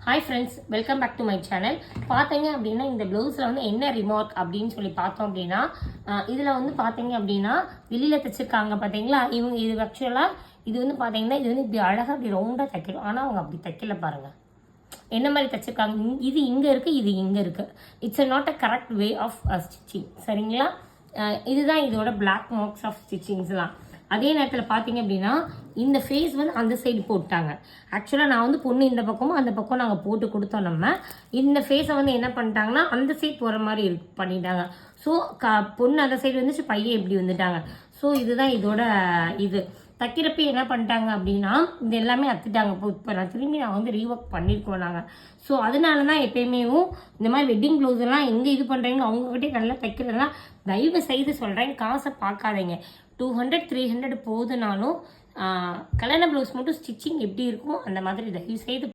Hi friends, welcome back to my channel. பார்த்தீங்க அப்படின்னா இந்த ப்ளவுஸில் வந்து என்ன ரிமார்க் அப்படின்னு சொல்லி பார்த்தோம் அப்படின்னா, இதில் வந்து பார்த்தீங்க அப்படின்னா வெளியில் தைச்சிருக்காங்க பார்த்தீங்களா. இவங்க இது ஆக்சுவலாக இது வந்து பார்த்தீங்கன்னா இது வந்து இப்படி அழகாக இப்படி ரவுண்டாக தைக்கணும். ஆனால் அவங்க அப்படி தைக்கல பாருங்கள். என்ன மாதிரி தைச்சிருக்காங்க, இது இங்கே இருக்குது, இது இங்கே இருக்குது. It's not a correct way of stitching. சரிங்களா? இதுதான் இதோட பிளாக் மார்க்ஸ் ஆஃப் ஸ்டிச்சிங்ஸ்லாம். அதே நேரத்தில் பார்த்தீங்க அப்படின்னா இந்த ஃபேஸ் வந்து அந்த சைடு போட்டாங்க. ஆக்சுவலாக நான் வந்து பொண்ணு இந்த பக்கமும் அந்த பக்கம் நாங்கள் போட்டு கொடுத்தோம். நம்ம இந்த ஃபேஸை வந்து என்ன பண்ணிட்டாங்கன்னா அந்த சைடு போகிற மாதிரி பண்ணிட்டாங்க. ஸோ பொண்ணு அந்த சைடு வந்துச்சு, பையன் இப்படி வந்துட்டாங்க. ஸோ இதுதான் இதோட இது தைக்கிறப்ப என்ன பண்ணிட்டாங்க அப்படின்னா இது எல்லாமே அத்துட்டாங்க. இப்போ நான் திரும்பி வந்து ரீஒர்க் பண்ணியிருக்கோம் நாங்கள். ஸோ அதனால தான் எப்பயுமே இந்த மாதிரி வெட்டிங் ப்ளவுஸ் எல்லாம் எங்கே இது பண்ணுறீங்களோ அவங்ககிட்டே நல்லா தைக்கிறதுலாம் தயவு செய்து சொல்கிறேன், காசை பார்க்காதீங்க. 200 300 போகுதுனாலும் கல்யாண ப்ளவுஸ் மட்டும் ஸ்டிச்சிங் எப்படி இருக்குமோ அந்த மாதிரி தயவு செய்து